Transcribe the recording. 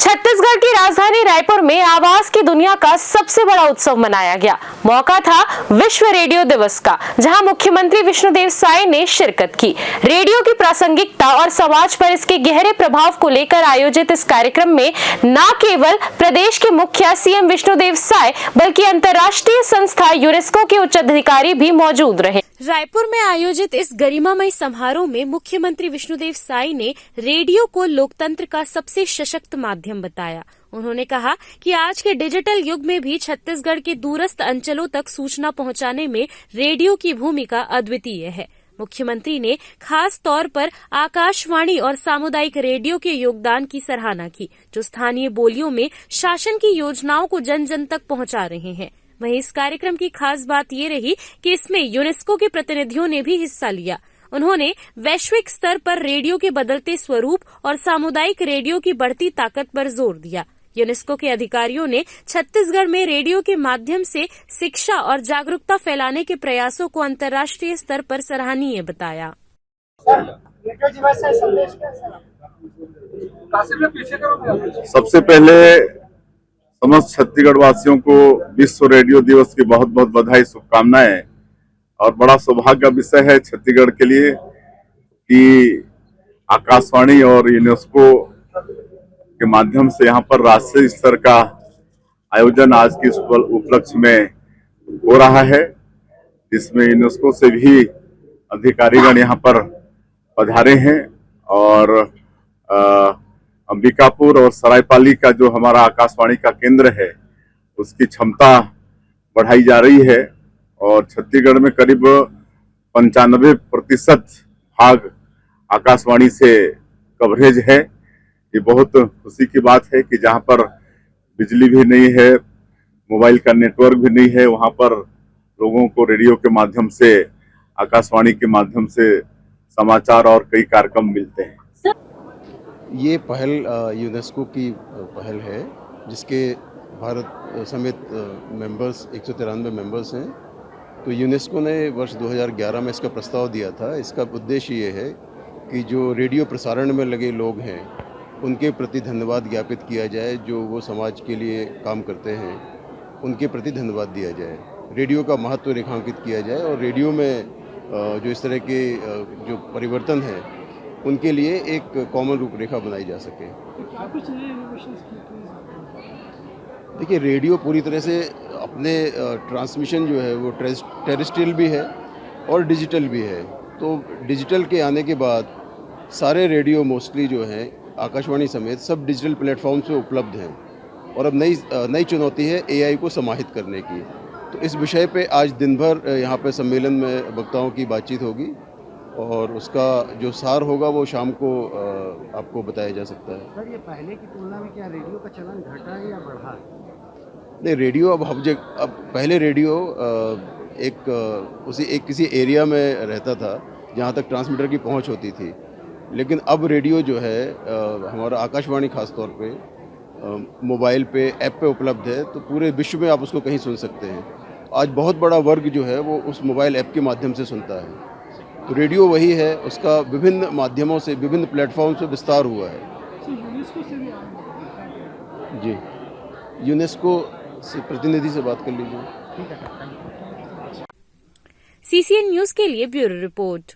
छत्तीसगढ़ की राजधानी रायपुर में आवाज की दुनिया का सबसे बड़ा उत्सव मनाया गया। मौका था विश्व रेडियो दिवस का, जहां मुख्यमंत्री विष्णुदेव साय ने शिरकत की। रेडियो की प्रासंगिकता और समाज पर इसके गहरे प्रभाव को लेकर आयोजित इस कार्यक्रम में न केवल प्रदेश के मुखिया सीएम विष्णुदेव साय, बल्कि अंतर्राष्ट्रीय संस्था यूनेस्को के उच्च अधिकारी भी मौजूद रहे। रायपुर में आयोजित इस गरिमामय समारोह में मुख्यमंत्री विष्णुदेव साय ने रेडियो को लोकतंत्र का सबसे सशक्त माध्यम बताया। उन्होंने कहा कि आज के डिजिटल युग में भी छत्तीसगढ़ के दूरस्थ अंचलों तक सूचना पहुंचाने में रेडियो की भूमिका अद्वितीय है। मुख्यमंत्री ने खास तौर पर आकाशवाणी और सामुदायिक रेडियो के योगदान की सराहना की, जो स्थानीय बोलियों में शासन की योजनाओं को जन जन तक पहुंचा रहे हैं। वहीं इस कार्यक्रम की खास बात ये रही कि इसमें यूनेस्को के प्रतिनिधियों ने भी हिस्सा लिया। उन्होंने वैश्विक स्तर पर रेडियो के बदलते स्वरूप और सामुदायिक रेडियो की बढ़ती ताकत पर जोर दिया। यूनेस्को के अधिकारियों ने छत्तीसगढ़ में रेडियो के माध्यम से शिक्षा और जागरूकता फैलाने के प्रयासों को अंतर्राष्ट्रीय स्तर पर सराहनीय बताया। सबसे पहले समस्त छत्तीसगढ़ वासियों को विश्व रेडियो दिवस की बहुत बहुत बधाई, शुभकामनाएं। और बड़ा सौभाग्य का विषय है छत्तीसगढ़ के लिए कि आकाशवाणी और यूनेस्को के माध्यम से यहाँ पर राष्ट्रीय स्तर का आयोजन आज के उपलक्ष्य में हो रहा है, जिसमें यूनेस्को से भी अधिकारीगण यहाँ पर पधारे हैं। और अंबिकापुर और सरायपाली का जो हमारा आकाशवाणी का केंद्र है, उसकी क्षमता बढ़ाई जा रही है और छत्तीसगढ़ में करीब 95% भाग आकाशवाणी से कवरेज है। ये बहुत खुशी की बात है कि जहाँ पर बिजली भी नहीं है, मोबाइल का नेटवर्क भी नहीं है, वहाँ पर लोगों को रेडियो के माध्यम से, आकाशवाणी के माध्यम से समाचार और कई कार्यक्रम मिलते हैं। ये पहल यूनेस्को की पहल है, जिसके भारत समेत मेंबर्स 193 मेंबर्स हैं। तो यूनेस्को ने वर्ष 2011 में इसका प्रस्ताव दिया था। इसका उद्देश्य ये है कि जो रेडियो प्रसारण में लगे लोग हैं, उनके प्रति धन्यवाद ज्ञापित किया जाए। जो वो समाज के लिए काम करते हैं, उनके प्रति धन्यवाद दिया जाए, रेडियो का महत्व रेखांकित किया जाए और रेडियो में जो इस तरह के जो परिवर्तन है, उनके लिए एक कॉमन रूपरेखा बनाई जा सके। देखिए, रेडियो पूरी तरह से अपने ट्रांसमिशन जो है वो टेरेस्ट्रियल भी है और डिजिटल भी है। तो डिजिटल के आने के बाद सारे रेडियो मोस्टली जो हैं, आकाशवाणी समेत सब डिजिटल प्लेटफॉर्म पे उपलब्ध हैं। और अब नई चुनौती है एआई को समाहित करने की। तो इस विषय पे आज दिन भर यहाँ पे सम्मेलन में वक्ताओं की बातचीत होगी और उसका जो सार होगा वो शाम को आपको बताया जा सकता है। सर, ये पहले की तुलना में क्या रेडियो का चलन घटा है या बढ़ा? नहीं, रेडियो अब पहले रेडियो किसी एरिया में रहता था जहाँ तक ट्रांसमीटर की पहुँच होती थी। लेकिन अब रेडियो जो है हमारा आकाशवाणी खास तौर पे मोबाइल पे, ऐप पे उपलब्ध है। तो पूरे विश्व में आप उसको कहीं सुन सकते हैं। आज बहुत बड़ा वर्ग जो है वो उस मोबाइल ऐप के माध्यम से सुनता है। तो रेडियो वही है, उसका विभिन्न माध्यमों से, विभिन्न प्लेटफॉर्म से विस्तार हुआ है। यूनेस्को से भी जी, यूनेस्को से प्रतिनिधि से बात कर लीजिए। सीसीएन न्यूज के लिए ब्यूरो रिपोर्ट।